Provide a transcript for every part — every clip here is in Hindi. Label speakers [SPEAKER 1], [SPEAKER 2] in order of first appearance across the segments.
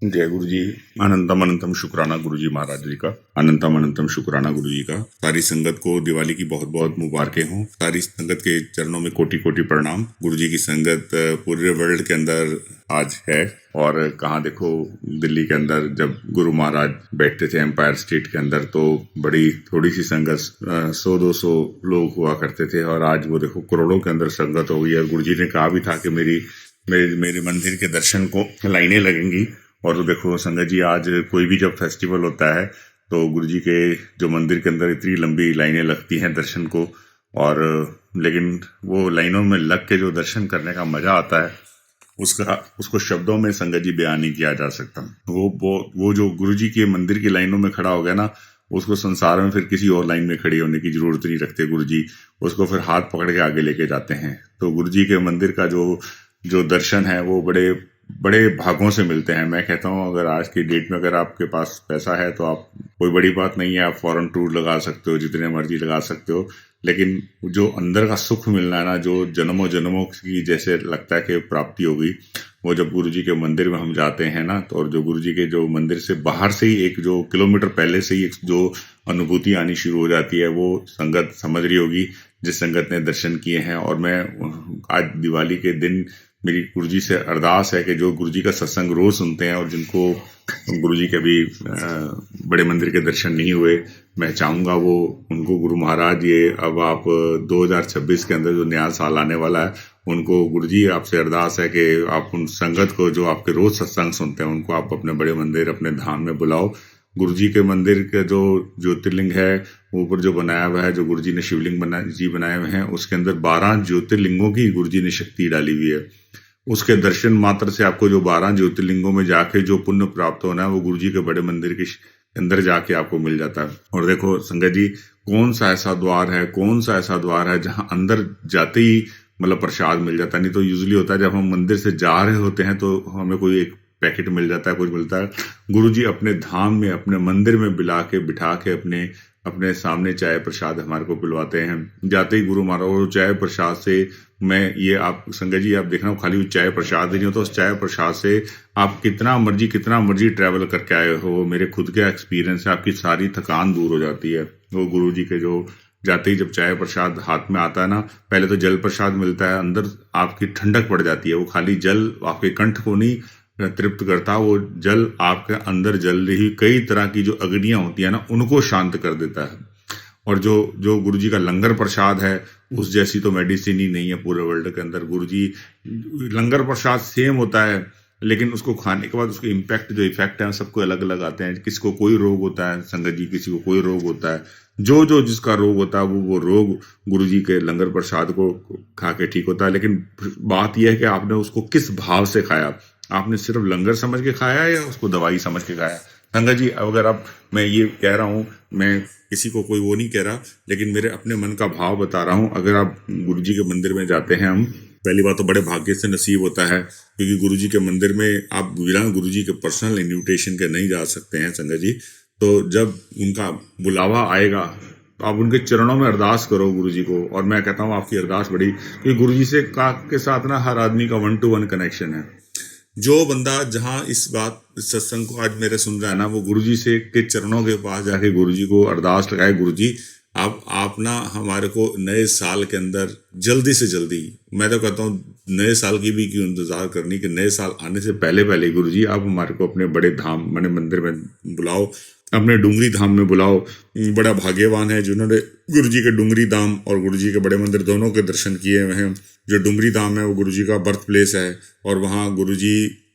[SPEAKER 1] जय गुरु जी। अनंतम अनंतम शुक्राना गुरु जी महाराज जी का। अनंतम अनंतम शुक्राना गुरु जी का। सारी संगत को दिवाली की बहुत बहुत मुबारकें हों। सारी संगत के चरणों में कोटि कोटि प्रणाम। गुरु जी की संगत पूरे वर्ल्ड के अंदर आज है। और कहाँ देखो, दिल्ली के अंदर जब गुरु महाराज बैठते थे एम्पायर स्टेट के अंदर, तो बड़ी थोड़ी सी संगत 100-200 लोग हुआ करते थे, और आज वो देखो करोड़ों के अंदर संगत हो गई है। गुरु जी ने कहा भी था कि मेरे मंदिर के दर्शन को लाइनें लगेंगी। और तो देखो संगत जी, आज कोई भी जब फेस्टिवल होता है तो गुरु जी के जो मंदिर के अंदर इतनी लंबी लाइनें लगती हैं दर्शन को। और लेकिन वो लाइनों में लग के जो दर्शन करने का मजा आता है, उसको शब्दों में संगत जी बयान नहीं किया जा सकता। वो जो गुरु जी के मंदिर की लाइनों में खड़ा हो गया ना, उसको संसार में फिर किसी और लाइन में खड़ी होने की जरूरत नहीं रखते गुरु जी। उसको फिर हाथ पकड़ के आगे लेके जाते हैं। तो गुरु जी के मंदिर का जो दर्शन है वो बड़े बड़े भागों से मिलते हैं। मैं कहता हूँ, अगर आज की डेट में अगर आपके पास पैसा है तो आप, कोई बड़ी बात नहीं है, आप फॉरेन टूर लगा सकते हो, जितने मर्जी लगा सकते हो, लेकिन जो अंदर का सुख मिलना है ना, जो जन्मों जन्मों की जैसे लगता है कि प्राप्ति होगी, वो जब गुरु जी के मंदिर में हम जाते हैं ना, तो और जो गुरु जी के जो मंदिर से बाहर से ही एक जो किलोमीटर पहले से ही एक जो अनुभूति आनी शुरू हो जाती है, वो संगत समझ रही होगी जिस संगत ने दर्शन किए हैं। और मैं आज दिवाली के दिन मेरी गुरु जी से अरदास है कि जो गुरु जी का सत्संग रोज सुनते हैं और जिनको गुरु जी के भी बड़े मंदिर के दर्शन नहीं हुए, मैं चाहूँगा वो उनको गुरु महाराज, ये अब आप 2026 के अंदर जो नया साल आने वाला है, उनको गुरु जी आपसे अरदास है कि आप उन संगत को जो आपके रोज सत्संग सुनते हैं, उनको आप अपने बड़े मंदिर, अपने धाम में बुलाओ। गुरु जी के मंदिर के जो ज्योतिर्लिंग है ऊपर जो बनाया हुआ है, जो गुरु जी ने शिवलिंग बनाए हुए हैं, उसके अंदर 12 ज्योतिर्लिंगों की गुरु जी ने शक्ति डाली हुई है। उसके दर्शन मात्र से आपको जो 12 ज्योतिर्लिंगों में जाके जो पुण्य प्राप्त होना है, वो गुरु जी के बड़े मंदिर के अंदर जाके आपको मिल जाता है। और देखो संगत जी, कौन सा ऐसा द्वार है जहां अंदर जाते ही मतलब प्रसाद मिल जाता है। नहीं तो यूजुअली होता है जब हम मंदिर से जा रहे होते हैं तो हमें कोई एक पैकेट मिल जाता है, कुछ मिलता है। गुरु जी अपने धाम में, अपने मंदिर में बिठा के अपने सामने चाय प्रसाद हमारे को पिलवाते हैं। जाते ही गुरु महाराज वो चाय प्रसाद से, मैं ये आप संगत जी आप देखना, खाली चाय प्रसाद नहीं होता, उस चाय प्रसाद से आप कितना मर्जी ट्रैवल करके आए हो, मेरे खुद का एक्सपीरियंस है, आपकी सारी थकान दूर हो जाती है। वो गुरु जी के जो जाते ही जब चाय प्रसाद हाथ में आता है ना, पहले तो जल प्रसाद मिलता है, अंदर आपकी ठंडक पड़ जाती है। वो खाली जल आपके कंठ को नहीं तृप्त करता, वो जल आपके अंदर जल रही कई तरह की जो अग्नियां होती है ना, उनको शांत कर देता है। और जो गुरु जी का लंगर प्रसाद है, उस जैसी तो मेडिसिन ही नहीं है पूरे वर्ल्ड के अंदर। गुरु जी लंगर प्रसाद सेम होता है, लेकिन उसको खाने के बाद उसके इम्पैक्ट, जो इफेक्ट है, सबको अलग अलग आते हैं। किसी को कोई रोग होता है संगत जी, किसी को कोई रोग होता है, जो जिसका रोग होता है वो रोग गुरु जी के लंगर प्रसाद को खा के ठीक होता है। लेकिन बात यह है कि आपने उसको किस भाव से खाया। आपने सिर्फ लंगर समझ के खाया या उसको दवाई समझ के खाया। संगत जी, अगर आप, मैं ये कह रहा हूँ, मैं किसी को कोई वो नहीं कह रहा, लेकिन मेरे अपने मन का भाव बता रहा हूँ। अगर आप गुरु जी के मंदिर में जाते हैं, हम पहली बात तो बड़े भाग्य से नसीब होता है, क्योंकि गुरु जी के मंदिर में आप बिना गुरु जी के पर्सनल इन्विटेशन के नहीं जा सकते हैं संगत जी। तो जब उनका बुलावा आएगा तो आप उनके चरणों में अरदास करो गुरु जी को। और मैं कहता हूँ आपकी अरदास बड़ी, क्योंकि गुरु जी से के साथ ना हर आदमी का 1 to 1 कनेक्शन है। जो बंदा जहां इस सत्संग को आज मेरे सुन रहा है ना, वो गुरुजी से के चरणों के पास जाके गुरुजी को अरदास लगाए, गुरुजी आप ना हमारे को नए साल के अंदर जल्दी से जल्दी, मैं तो कहता हूँ नए साल की भी क्यों इंतजार करनी, कि नए साल आने से पहले पहले गुरुजी आप हमारे को अपने बड़े धाम, मैंने मंदिर में बुलाओ, अपने डुंगरी धाम में बुलाओ। बड़ा भाग्यवान है जिन्होंने गुरु जी के डुंगरी धाम और गुरु जी के बड़े मंदिर दोनों के दर्शन किए हुए हैं। जो डुंगरी धाम है वो गुरु जी का बर्थ प्लेस है, और वहाँ गुरु जी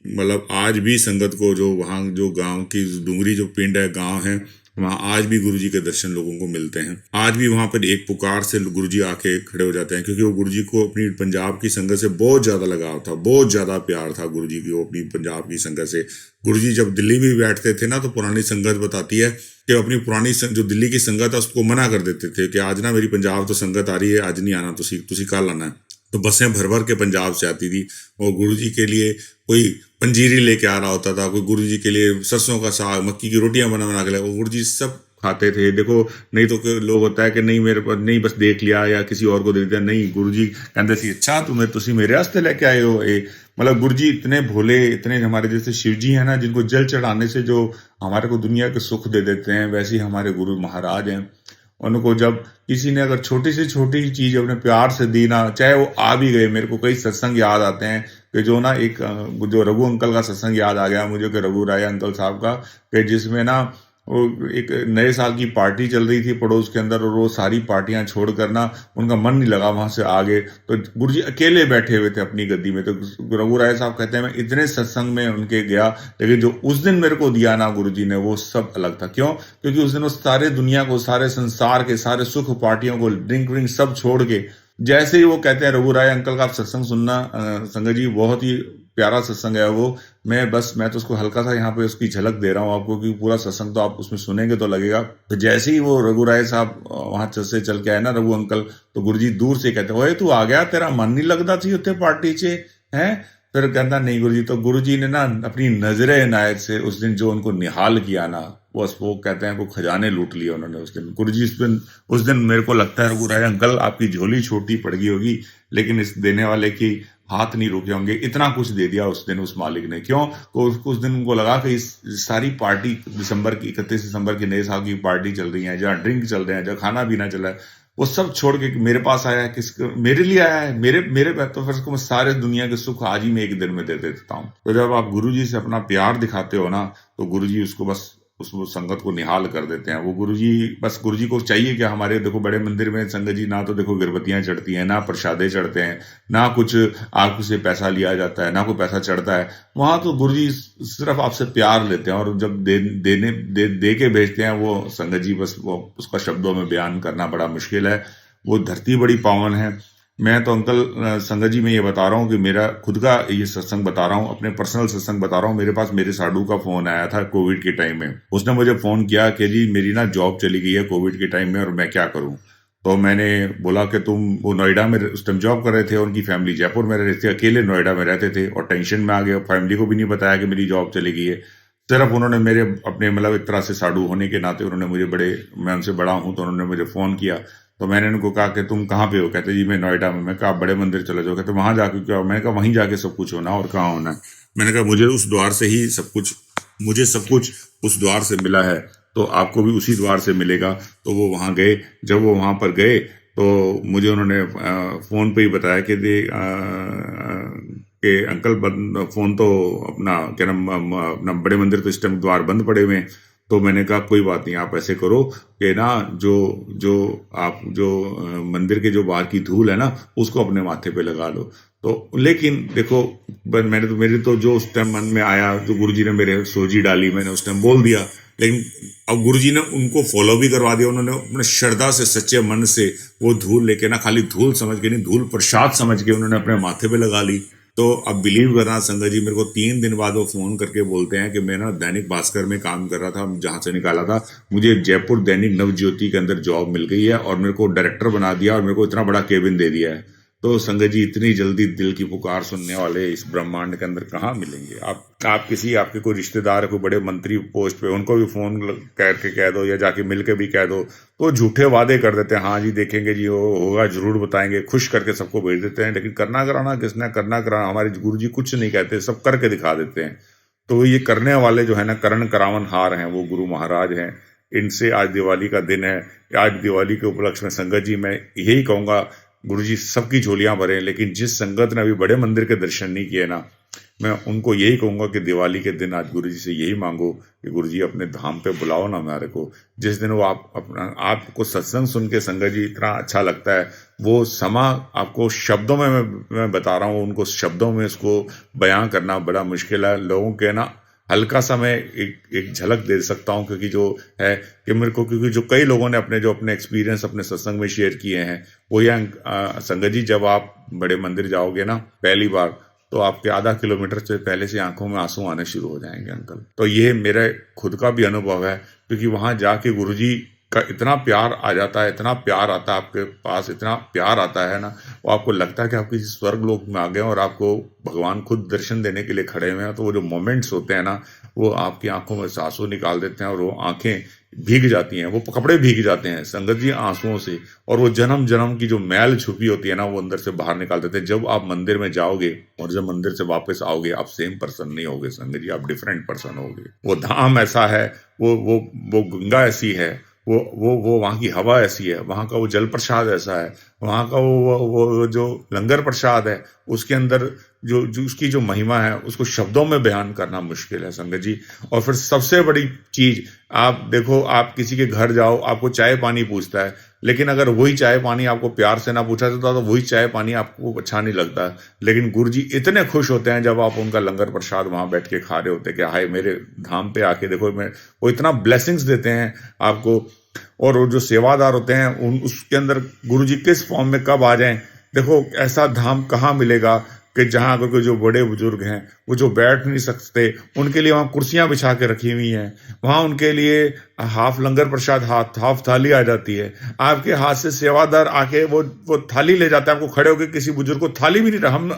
[SPEAKER 1] मतलब आज भी संगत को, जो वहाँ जो गांव की डुंगरी जो पिंड है, गांव है, वहाँ आज भी गुरु जी के दर्शन लोगों को मिलते हैं। आज भी वहाँ पर एक पुकार से गुरु जी आके खड़े हो जाते हैं, क्योंकि वो गुरु जी को अपनी पंजाब की संगत से बहुत ज़्यादा लगाव था, बहुत ज़्यादा प्यार था गुरु जी को अपनी पंजाब की संगत से। गुरु जी जब दिल्ली में बैठते थे ना, तो पुरानी संगत बताती है कि अपनी पुरानी जो दिल्ली की संगत है उसको मना कर देते थे कि आज ना मेरी पंजाब तो संगत आ रही है, आज नहीं आना, तुसी कल आना है। तो बसें भर भर के पंजाब से आती थी, और गुरु जी के लिए कोई पंजीरी लेके आ रहा होता था, कोई गुरु जी के लिए सरसों का साग, मक्की की रोटियां बना के वो गुरु जी सब खाते थे। देखो, नहीं तो लोग होता है कि नहीं मेरे पास नहीं, बस देख लिया या किसी और को दे दिया। नहीं, गुरु जी कहते थे, अच्छा तुसी मेरे वास्ते लेके आए हो ये मतलब गुरुजी इतने भोले, इतने हमारे जैसे शिव जी है ना, जिनको जल चढ़ाने से जो हमारे को दुनिया के सुख दे देते हैं, वैसे ही हमारे गुरु महाराज हैं। उनको जब किसी ने अगर छोटी से छोटी चीज अपने प्यार से दी ना, चाहे वो आ भी गए, मेरे को कई सत्संग याद आते हैं कि जो ना एक जो रघु अंकल का सत्संग याद आ गया मुझे, कि रघु राय अंकल साहब का, कि जिसमें ना वो एक नए साल की पार्टी चल रही थी पड़ोस के अंदर, और वो सारी पार्टियां छोड़कर ना उनका मन नहीं लगा वहां से आगे, तो गुरुजी अकेले बैठे हुए थे अपनी गद्दी में। तो रघु राय साहब कहते हैं मैं इतने सत्संग में उनके गया, लेकिन जो उस दिन मेरे को दिया ना गुरुजी ने, वो सब अलग था। क्यों? क्योंकि उस दिन वो सारे दुनिया को, सारे संसार के सारे सुख पार्टियों को, ड्रिंक व्रिंक सब छोड़ के, जैसे ही वो कहते हैं रघु राय अंकल का आप सत्संग सुनना संगत जी, बहुत ही प्यारा सत्संग है वो। मैं तो उसको हल्का सा यहाँ पे उसकी झलक दे रहा हूँ आपको, कि पूरा सत्संग तो आप उसमें सुनेंगे तो लगेगा। तो जैसे ही वो रघु राय साहब वहां से चल के आए ना रघु अंकल, तो गुरुजी दूर से कहते, ओए तू आ गया, तेरा मन नहीं लगता थी उत्थे पार्टी चे हैं? फिर कहता नहीं गुरुजी। तो गुरुजी ने ना अपनी नजरे इनायत से उस दिन जो उनको निहाल किया ना, बस वो कहते हैं वो खजाने लूट लिए उन्होंने उस दिन। गुरुजी उस दिन मेरे को लगता है रघु राय अंकल आपकी झोली छोटी पड़ गई होगी, लेकिन इस देने वाले की हाथ नहीं रुके होंगे। इतना कुछ दे दिया उस दिन उस मालिक ने। क्यों? तो उस दिन उनको लगा कि इस सारी पार्टी दिसंबर की 31 दिसंबर की नए साल की पार्टी चल रही है, जहाँ ड्रिंक चल रहे हैं, जहाँ खाना पीना चल रहा है, वो सब छोड़ के मेरे पास आया है। मेरे लिए आया है, मेरे मेरे तो फिर उसको मैं सारे दुनिया के सुख आज ही मैं एक दिन में दे देता हूँ। तो जब आप गुरुजी से अपना प्यार दिखाते हो ना, तो गुरुजी उसको बस उस संगत को निहाल कर देते हैं। वो गुरुजी, बस गुरुजी को चाहिए कि हमारे देखो बड़े मंदिर में संगत जी ना तो देखो अगरबत्तियां चढ़ती हैं, ना प्रसादे चढ़ते हैं, ना कुछ आपसे से पैसा लिया जाता है, ना कोई पैसा चढ़ता है। वहां तो गुरुजी सिर्फ आपसे प्यार लेते हैं, और जब दे के भेजते हैं वो संगत जी, बस वो उसका शब्दों में बयान करना बड़ा मुश्किल है। वो धरती बड़ी पावन है। मैं तो अंकल संगत जी मैं ये बता रहा हूँ कि मेरा खुद का ये सत्संग बता रहा हूँ, अपने पर्सनल सत्संग बता रहा हूँ। मेरे पास मेरे साडू का फोन आया था कोविड के टाइम में। उसने मुझे फोन किया कि जी मेरी ना जॉब चली गई है कोविड के टाइम में, और मैं क्या करूँ। तो मैंने बोला कि वो नोएडा में उस टाइम जॉब कर रहे थे, उनकी फैमिली जयपुर में रह रही थी, अकेले नोएडा में रहते थे, और टेंशन में आ गए। फैमिली को भी नहीं बताया कि मेरी जॉब चली गई है। सिर्फ उन्होंने मेरे अपने मतलब एक तरह से साडू होने के नाते उन्होंने मुझे मैं उनसे बड़ा हूँ, तो उन्होंने मुझे फोन किया। तो मैंने उनको कहा कि तुम कहाँ पे हो? कहते जी मैं नोएडा में। मैं कहा आप बड़े मंदिर चले जाओ। कहते वहां जाके क्या? मैंने कहा वहीं जाके सब कुछ होना, और कहाँ होना है। मैंने कहा मुझे सब कुछ उस द्वार से मिला है, तो आपको भी उसी द्वार से मिलेगा। तो वो वहां गए। जब वो वहां पर गए तो मुझे उन्होंने फोन पे ही बताया कि कि अंकल फोन तो अपना क्या नाम अपना बड़े मंदिर तो इस टाइम द्वार बंद पड़े हुए हैं। तो मैंने कहा कोई बात नहीं, आप ऐसे करो कि ना जो जो आप जो मंदिर के जो बाहर की धूल है ना, उसको अपने माथे पे लगा लो। तो लेकिन देखो मेरे तो जो उस टाइम मन में आया, जो गुरुजी ने मेरे सोजी डाली, मैंने उस टाइम बोल दिया। लेकिन अब गुरुजी ने उनको फॉलो भी करवा दिया। उन्होंने अपने श्रद्धा से, सच्चे मन से वो धूल लेके ना, खाली धूल समझ के नहीं, धूल प्रसाद समझ के उन्होंने अपने माथे पे लगा ली। तो अब बिलीव करना संगत जी, मेरे को 3 दिन बाद वो फोन करके बोलते हैं कि मैं ना दैनिक भास्कर में काम कर रहा था, जहां से निकाला था, मुझे जयपुर दैनिक नवज्योति के अंदर जॉब मिल गई है, और मेरे को डायरेक्टर बना दिया, और मेरे को इतना बड़ा केबिन दे दिया है। तो संगत जी, इतनी जल्दी दिल की पुकार सुनने वाले इस ब्रह्मांड के अंदर कहाँ मिलेंगे? आप किसी आपके कोई रिश्तेदार है, कोई बड़े मंत्री पोस्ट पे, उनको भी फोन करके कह दो, या जाके मिल के भी कह दो, तो झूठे वादे कर देते हैं। हाँ जी देखेंगे जी, वो होगा, जरूर बताएंगे, खुश करके सबको भेज देते हैं। लेकिन करना कराना किसने? करना कराना हमारे गुरु जी कुछ नहीं कहते, सब करके दिखा देते हैं। तो ये करने वाले जो है ना, करण करावन हार हैं, वो गुरु महाराज हैं। इनसे आज दिवाली का दिन है। आज दिवाली के उपलक्ष्य में संगत जी मैं यही कहूंगा, गुरुजी सबकी झोलियां भरे, लेकिन जिस संगत ने अभी बड़े मंदिर के दर्शन नहीं किए ना, मैं उनको यही कहूंगा कि दिवाली के दिन आज गुरुजी से यही मांगो कि गुरुजी अपने धाम पे बुलाओ ना हमारे को। जिस दिन वो आपको सत्संग सुन के संगत जी इतना अच्छा लगता है, वो समा आपको शब्दों में मैं बता रहा हूँ, उनको शब्दों में इसको बयां करना बड़ा मुश्किल है। लोगों के ना हल्का सा मैं एक झलक दे सकता हूँ, क्योंकि जो है कि मेरे को, क्योंकि जो कई लोगों ने जो अपने एक्सपीरियंस अपने सत्संग में शेयर किए हैं, वो ये संगत जी, जब आप बड़े मंदिर जाओगे ना पहली बार, तो आपके आधा किलोमीटर से पहले से आंखों में आंसू आने शुरू हो जाएंगे अंकल। तो ये मेरा खुद का भी अनुभव है, क्योंकि वहां जाके गुरुजी का इतना प्यार आ जाता है, इतना प्यार आता है आपके पास, इतना प्यार आता है ना, वो आपको लगता है कि आप किसी स्वर्ग लोक में आ गए और आपको भगवान खुद दर्शन देने के लिए खड़े हुए हैं। तो वो जो मोमेंट्स होते हैं ना, वो आपकी आंखों में से आंसू निकाल देते हैं और वो आंखें भीग जाती हैं, वो कपड़े भीग जाते हैं संगत जी आंसुओं से। और वो जन्म जन्म की जो मैल छुपी होती है ना, वो अंदर से बाहर निकाल देते हैं। जब आप मंदिर में जाओगे और जब मंदिर से वापस आओगे, आप सेम पर्सन नहीं होगे संगत जी, आप डिफरेंट पर्सन होगे। वो धाम ऐसा है, वो गंगा ऐसी है, वो वहाँ की हवा ऐसी है, वहाँ का वो जल प्रसाद ऐसा है, वहाँ का वो जो लंगर प्रसाद है, उसके अंदर जो उसकी जो महिमा है, उसको शब्दों में बयान करना मुश्किल है संगत जी। और फिर सबसे बड़ी चीज, आप देखो, आप किसी के घर जाओ, आपको चाय पानी पूछता है, लेकिन अगर वही चाय पानी आपको प्यार से ना पूछा जाता तो वही चाय पानी आपको अच्छा नहीं लगता। लेकिन गुरु जी इतने खुश होते हैं जब आप उनका लंगर प्रसाद वहां बैठ के खा रहे होते हैं कि हाय मेरे धाम पे आके देखो, मैं वो इतना ब्लेसिंग्स देते हैं आपको। और वो जो सेवादार होते हैं उन उसके अंदर गुरु जी किस फॉर्म में कब आ जाएं, देखो ऐसा धाम कहाँ मिलेगा कि जहाँ अगर कोई जो बड़े बुजुर्ग हैं वो जो बैठ नहीं सकते, उनके लिए वहाँ कुर्सियां बिछा के रखी हुई हैं, वहाँ उनके लिए हाफ लंगर प्रसाद, हाफ थाली आ जाती है, आपके हाथ से सेवादार आके वो थाली ले जाता है, आपको खड़े होकर किसी बुजुर्ग को थाली भी नहीं, हम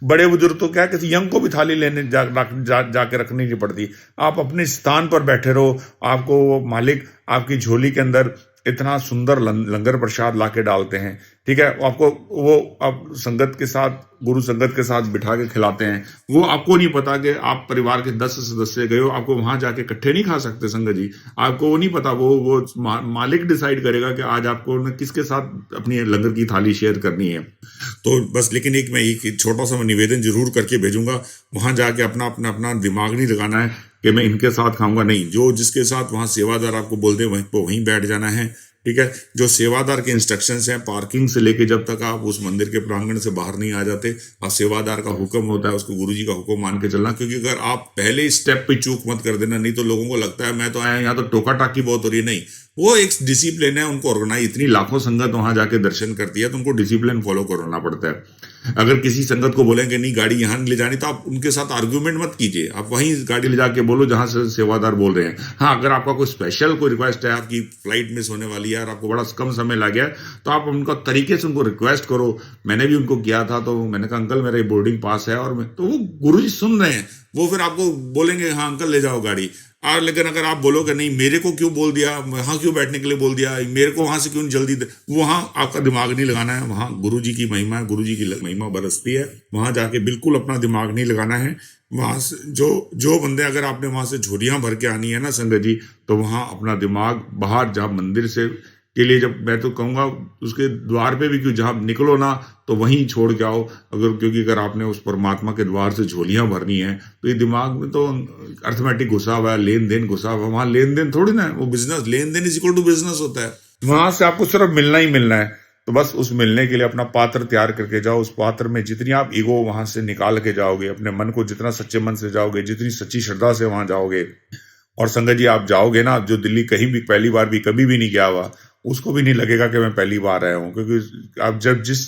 [SPEAKER 1] बड़े बुजुर्ग तो क्या, किसी यंग को भी थाली लेने जाके रखनी नहीं पड़ती। आप अपने स्थान पर बैठे रहो, आपको वो मालिक आपकी झोली के अंदर इतना सुंदर लंगर प्रसाद लाके डालते हैं, ठीक है, आपको वो आप संगत के साथ, गुरु संगत के साथ बिठा के खिलाते हैं। वो आपको नहीं पता कि आप परिवार के 10 सदस्य गए हो, आपको वहां जाके इकट्ठे नहीं खा सकते संगत जी, आपको वो नहीं पता, वो मालिक डिसाइड करेगा कि आज आपको किसके साथ अपनी लंगर की थाली शेयर करनी है। तो बस, लेकिन मैं एक छोटा सा निवेदन जरूर करके भेजूंगा, वहां जाके अपना अपना अपना दिमाग नहीं लगाना है कि मैं इनके साथ खाऊंगा, नहीं, जो जिसके साथ वहां सेवादार आपको बोल दे वहीं बैठ जाना है, ठीक है। जो सेवादार के इंस्ट्रक्शंस हैं, पार्किंग से लेके जब तक आप उस मंदिर के प्रांगण से बाहर नहीं आ जाते, आप सेवादार का हुक्म होता है, उसको गुरुजी का हुक्म मान के चलना। क्योंकि अगर आप पहले स्टेप पे चूक मत कर देना, नहीं तो लोगों को लगता है मैं तो आया यहाँ तो टोका टाकी बहुत हो रही है। नहीं, वो एक डिसिप्लिन है, उनको ऑर्गेनाइज, इतनी लाखों संगत वहां जाके दर्शन करती है तो उनको डिसिप्लिन फॉलो करना पड़ता है। अगर किसी संगत को बोलेंगे नहीं गाड़ी यहाँ ले जानी, तो आप उनके साथ आर्ग्यूमेंट मत कीजिए, आप वहीं गाड़ी ले जाके बोलो जहां से सेवादार बोल रहे हैं। हाँ, अगर आपका कोई स्पेशल कोई रिक्वेस्ट है, आपकी फ्लाइट मिस होने वाली है और आपको बड़ा कम समय लग गया, तो आप उनका तरीके से उनको रिक्वेस्ट करो। मैंने भी उनको किया था, तो मैंने कहा अंकल मेरा बोर्डिंग पास है, और तो वो गुरुजी सुन रहे हैं, वो फिर आपको बोलेंगे हाँ अंकल ले जाओ गाड़ी। और लेकिन अगर आप बोलोगे नहीं मेरे को क्यों बोल दिया, वहां क्यों बैठने के लिए बोल दिया, मेरे को वहां से क्यों जल्दी, वहां आपका दिमाग नहीं लगाना है। वहां गुरु जी की महिमा है, गुरु जी की महिमा बरसती है, वहां जाके बिल्कुल अपना दिमाग नहीं लगाना है। वहां से जो बंदे, अगर आपने वहां से झोलियां भर के आनी है ना संगत जी, तो वहां अपना दिमाग बाहर, जहां मंदिर से के लिए, जब मैं तो कहूंगा उसके द्वार पे भी क्यों, जहां निकलो ना तो वहीं छोड़ के आओ। क्योंकि अगर आपने उस परमात्मा के द्वार से झोलियां भरनी है, तो ये दिमाग में तो अर्थमेटिक घुसा हुआ है, लेन देन घुसा हुआ है। वहां लेन देन थोड़ी ना, वो बिजनेस, लेन देन इज इक्वल टू बिजनेस होता है। वहां से आपको सिर्फ मिलना ही मिलना है। तो बस उस मिलने के लिए अपना पात्र तैयार करके जाओ। उस पात्र में जितनी आप ईगो वहां से निकाल के जाओगे, अपने मन को जितना सच्चे मन से जाओगे, जितनी सच्ची श्रद्धा से वहां जाओगे, और संगत जी आप जाओगे ना, जो दिल्ली कहीं भी पहली बार भी कभी भी नहीं गया हुआ, उसको भी नहीं लगेगा कि मैं पहली बार आया हूँ। क्योंकि आप जब जिस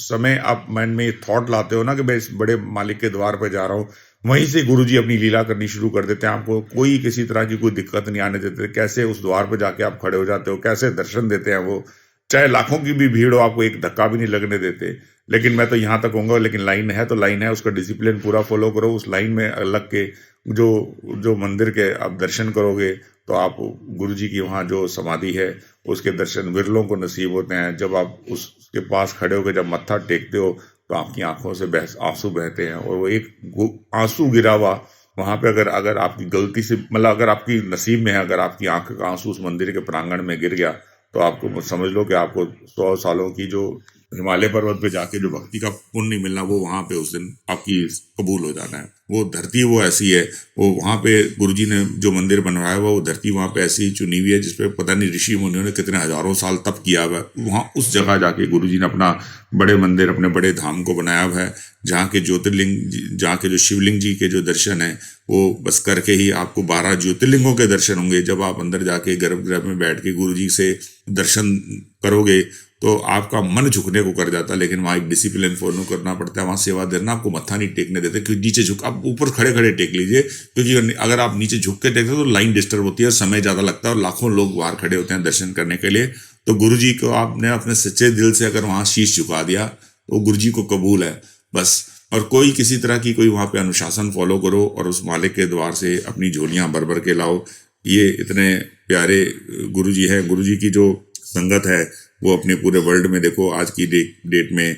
[SPEAKER 1] समय आप मन में थॉट लाते हो ना कि मैं इस बड़े मालिक के द्वार पर जा रहा हूँ, वहीं से गुरुजी अपनी लीला करनी शुरू कर देते हैं। आपको कोई किसी तरह की कोई दिक्कत नहीं आने देते। कैसे उस द्वार पर जाके आप खड़े हो जाते हो, कैसे दर्शन देते हैं वो, चाहे लाखों की भी भीड़ हो, आपको एक धक्का भी नहीं लगने देते। लेकिन मैं तो यहाँ तक कहूंगा, लेकिन लाइन है तो लाइन है, उसका डिसिप्लिन पूरा फॉलो करो। उस लाइन में लग के जो मंदिर के आप दर्शन करोगे, तो आप गुरु जी की वहाँ जो समाधि है उसके दर्शन विरलों को नसीब होते हैं। जब आप उसके पास खड़े होकर जब मत्था टेकते हो, तो आपकी आंखों से आंसू बहते हैं। और वो एक आंसू गिरा हुआ वहां पे, अगर आपकी गलती से, मतलब अगर आपकी नसीब में है, अगर आपकी आंख का आंसू उस मंदिर के प्रांगण में गिर गया, तो आपको समझ लो कि आपको 100 सालों की जो हिमालय पर्वत पे जाके जो भक्ति का पुण्य मिलना, वो वहां पे उस दिन आपकी कबूल हो जाना है। वो धरती वो ऐसी है, वो वहां पे गुरुजी ने जो मंदिर बनवाया हुआ, वो धरती वहां पे ऐसी चुनी हुई है जिसपे पता नहीं ऋषि मुनियों ने कितने हजारों साल तप किया हुआ है। वहां उस जगह जाके गुरुजी ने अपना बड़े मंदिर, अपने बड़े धाम को बनाया हुआ है, जहाँ के ज्योतिर्लिंग, जहाँ के जो शिवलिंग जी के जो दर्शन है, वो बस करके ही आपको 12 ज्योतिर्लिंगों के दर्शन होंगे। जब आप अंदर जाके गर्भगृह में बैठ के गुरुजी से दर्शन करोगे, तो आपका मन झुकने को कर जाता है, लेकिन वहाँ एक डिसिप्लिन फॉलो करना पड़ता है। वहाँ सेवा देना आपको मत्था नहीं टेकने देते, क्योंकि नीचे झुक, आप ऊपर खड़े खड़े टेक लीजिए, क्योंकि अगर आप नीचे झुक के टेकते हो तो लाइन डिस्टर्ब होती है, समय ज़्यादा लगता है और लाखों लोग बाहर खड़े होते हैं दर्शन करने के लिए। तो गुरु जी को आपने अपने सच्चे दिल से अगर वहाँ शीश झुका दिया तो गुरु जी को कबूल है बस। और कोई किसी तरह की कोई वहाँ पे अनुशासन फॉलो करो और उस मालिक के द्वार से अपनी झोलियाँ भर भर के लाओ। ये इतने प्यारे गुरु जी हैं। गुरु जी की जो संगत है वो अपने पूरे वर्ल्ड में देखो आज की डेट में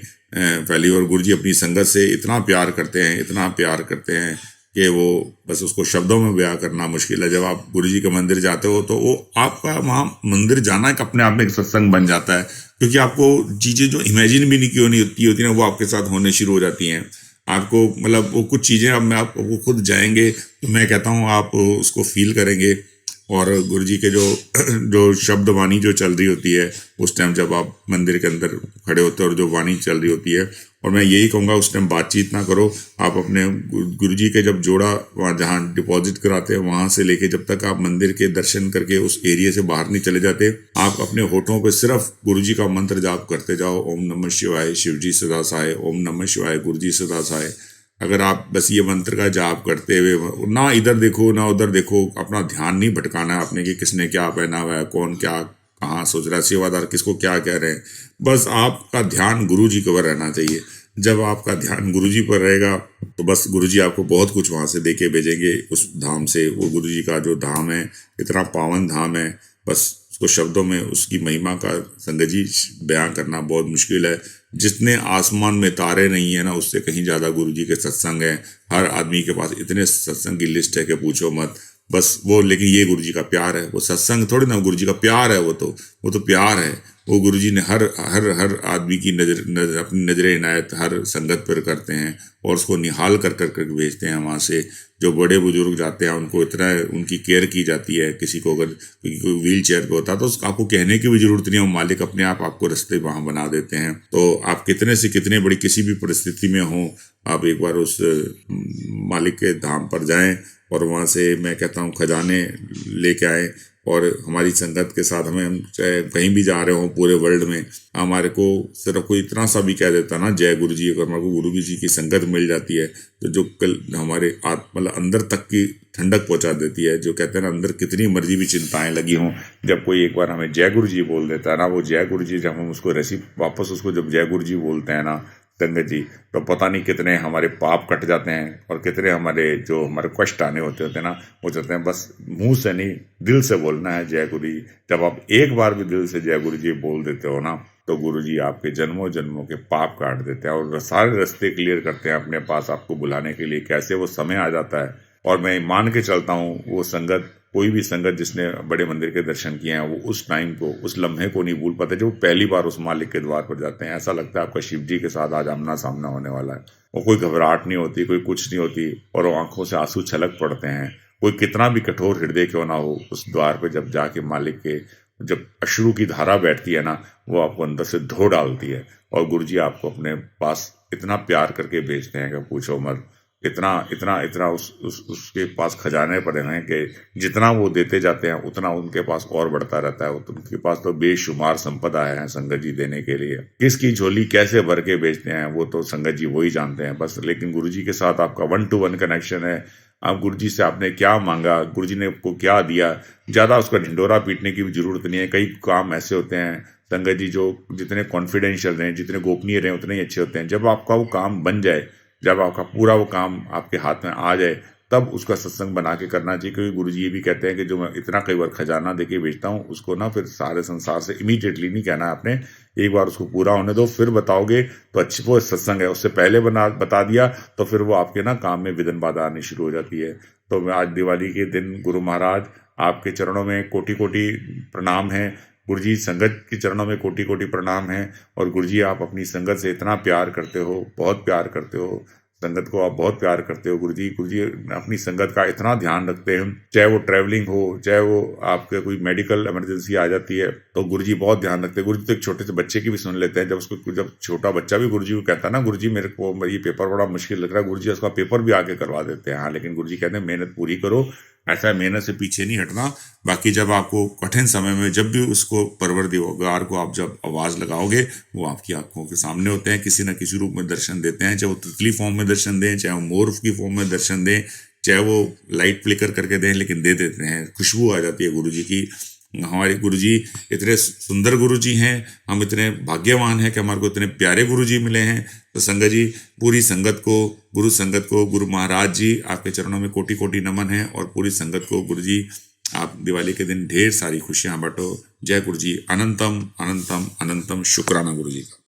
[SPEAKER 1] फैली, और गुरु जी अपनी संगत से इतना प्यार करते हैं, इतना प्यार करते हैं कि वो बस उसको शब्दों में बयां करना मुश्किल है। जब आप गुरु जी के मंदिर जाते हो तो वो आपका वहाँ मंदिर जाना एक अपने आप में एक सत्संग बन जाता है, क्योंकि आपको चीज़ें जो इमेजिन भी नहीं की होती ना वो आपके साथ होने शुरू हो जाती हैं। आपको मतलब वो कुछ चीज़ें अब मैं आप वो खुद जाएंगे तो मैं कहता हूँ आप उसको फील करेंगे। और गुरु जी के जो जो शब्द वाणी जो चल रही होती है उस टाइम जब आप मंदिर के अंदर खड़े होते हो और जो वाणी चल रही होती है, और मैं यही कहूँगा उस टाइम बातचीत ना करो। आप अपने गुरु जी के जब जोड़ा वहाँ जहाँ डिपॉजिट कराते हैं वहाँ से लेके जब तक आप मंदिर के दर्शन करके उस एरिया से बाहर नहीं चले जाते, आप अपने होठों पे सिर्फ गुरु जी का मंत्र जाप करते जाओ, ओम नमः शिवाय, शिव जी सदा सहाय, ओम नमः शिवाय, गुरु जी सदा सहाय। अगर आप बस ये मंत्र का जाप करते हुए ना इधर देखो ना उधर देखो, अपना ध्यान नहीं भटकाना है आपने कि किसने क्या पहना हुआ है, कौन क्या कहाँ सोच रहा है, सेवादार किसको क्या कह रहे हैं, बस आपका ध्यान गुरु जी पर रहना चाहिए। जब आपका ध्यान गुरु जी पर रहेगा तो बस गुरु जी आपको बहुत कुछ वहाँ से दे के भेजेंगे उस धाम से। वो गुरु जी का जो धाम है इतना पावन धाम है, बस उसको शब्दों में उसकी महिमा का संगत जी बयां करना बहुत मुश्किल है। जितने आसमान में तारे नहीं है ना उससे कहीं ज़्यादा गुरु जी के सत्संग है। हर आदमी के पास इतने सत्संग की लिस्ट है कि पूछो मत। बस वो, लेकिन ये गुरु जी का प्यार है, वो सत्संग थोड़ी ना, गुरु जी का प्यार है, वो तो प्यार है। वो गुरु जी ने हर हर हर आदमी की नजर अपनी नजर इनायत हर संगत पर करते हैं और उसको निहाल कर कर कर भेजते हैं। वहाँ से जो बड़े बुजुर्ग जाते हैं उनको इतना उनकी केयर की जाती है। किसी को अगर कोई व्हील चेयर पे होता है तो आपको कहने की भी जरूरत नहीं है, वो मालिक अपने आप आपको रास्ते वहाँ बना देते हैं। तो आप कितने से कितने बड़ी किसी भी परिस्थिति में हो, आप एक बार उस मालिक के धाम पर जाएं और वहाँ से मैं कहता हूँ खजाने लेके आएँ। और हमारी संगत के साथ हम चाहे कहीं भी जा रहे हो पूरे वर्ल्ड में, हमारे को सिर्फ कोई इतना सा भी कह देता ना जय गुरु जी, अगर हमारे को गुरु जी की संगत मिल जाती है तो जो कल हमारे मतलब अंदर तक की ठंडक पहुंचा देती है। जो कहते हैं ना अंदर कितनी मर्जी भी चिंताएं लगी हों, जब कोई एक बार हमें जय गुरु जी बोल देता है ना, वो जय गुरु जी जब हम उसको वापस उसको जब जय गुरु जी बोलते हैं ना संगत जी, तो पता नहीं कितने हमारे पाप कट जाते हैं और कितने हमारे जो हमारे कष्ट आने होते हैं ना वो चाहते हैं बस मुंह से नहीं दिल से बोलना है जय गुरु जी। जब आप एक बार भी दिल से जय गुरु जी बोल देते हो ना तो गुरु जी आपके जन्मों जन्मों के पाप काट देते हैं और सारे रास्ते क्लियर करते हैं अपने पास आपको बुलाने के लिए। कैसे वो समय आ जाता है। और मैं मान के चलता हूँ वो संगत, कोई भी संगत जिसने बड़े मंदिर के दर्शन किए हैं वो उस टाइम को, उस लम्हे को नहीं भूल पाते जो पहली बार उस मालिक के द्वार पर जाते हैं। ऐसा लगता है आपका शिव जी के साथ आज आमना सामना होने वाला है। और कोई घबराहट नहीं होती, कोई कुछ नहीं होती और वो आंखों से आंसू छलक पड़ते हैं। कोई कितना भी कठोर हृदय क्यों ना हो, उस द्वार पर जब जाके मालिक के जब अश्रु की धारा बैठती है ना वो आपको अंदर से धो डालती है। और गुरु जी आपको अपने पास इतना प्यार करके भेजते हैं कि पूछो मत। इतना इतना इतना उसके पास खजाने पड़े हैं कि जितना वो देते जाते हैं उतना उनके पास और बढ़ता रहता है। उनके पास तो बेशुमार संपदा है संगत जी देने के लिए। किसकी झोली कैसे भर के बेचते हैं वो तो संगत जी वही जानते हैं बस। लेकिन गुरु जी के साथ आपका 1-to-1 कनेक्शन है। आप गुरु जी से आपने क्या मांगा, गुरु जी ने आपको क्या दिया, ज़्यादा उसका ढिंडोरा पीटने की भी जरूरत नहीं है। कई काम ऐसे होते हैं संगत जी जो जितने कॉन्फिडेंशियल रहें, जितने गोपनीय रहें उतने ही अच्छे होते हैं। जब आपका वो काम बन जाए, जब आपका पूरा वो काम आपके हाथ में आ जाए तब उसका सत्संग बना के करना चाहिए। क्योंकि गुरु जी ये भी कहते हैं कि जो मैं इतना कई बार खजाना देके बेचता हूँ उसको ना फिर सारे संसार से इमीडिएटली नहीं कहना है आपने, एक बार उसको पूरा होने दो फिर बताओगे तो अच्छी वो सत्संग है। उससे पहले बता दिया तो फिर वो आपके ना काम में विघ्न बाधा आनी शुरू हो जाती है। तो मैं आज दिवाली के दिन गुरु महाराज आपके चरणों में कोटि कोटि प्रणाम है। गुरु जी संगत के चरणों में कोटि कोटि प्रणाम है। और गुरु जी आप अपनी संगत से इतना प्यार करते हो, बहुत प्यार करते हो, संगत को आप बहुत प्यार करते हो। गुरु जी अपनी संगत का इतना ध्यान रखते हैं, चाहे वो ट्रैवलिंग हो, चाहे वो आपके कोई मेडिकल इमरजेंसी आ जाती है तो गुरु जी बहुत ध्यान रखते हैं। गुरु जी तो एक छोटे से बच्चे की भी सुन लेते हैं। जब छोटा बच्चा भी गुरु जी को कहता है ना गुरु जी मेरे को ये पेपर बड़ा मुश्किल लग रहा है, गुरु जी उसका पेपर भी आके करवा देते हैं। हाँ, लेकिन गुरु जी कहते हैं मेहनत पूरी करो, ऐसा मेहनत से पीछे नहीं हटना। बाकी जब आपको कठिन समय में जब भी उसको परवरदिगार को आप जब आवाज़ लगाओगे, वो आपकी आंखों के सामने होते हैं, किसी न किसी रूप में दर्शन देते हैं, चाहे वो तितली फॉर्म में दर्शन दें, चाहे वो मोर की फॉर्म में दर्शन दें, चाहे वो लाइट फ्लिकर करके दें, लेकिन दे देते हैं। खुशबू आ जाती है गुरुजी की। हमारे गुरुजी इतने सुंदर गुरुजी हैं, हम इतने भाग्यवान हैं कि हमारे को इतने प्यारे गुरुजी मिले हैं। तो संगत जी, पूरी संगत को, गुरु संगत को, गुरु महाराज जी आपके चरणों में कोटि कोटि नमन है। और पूरी संगत को गुरुजी, आप दिवाली के दिन ढेर सारी खुशियां बांटो। जय गुरुजी। अनंतम अनंतम अनंतम शुक्राना गुरुजी का।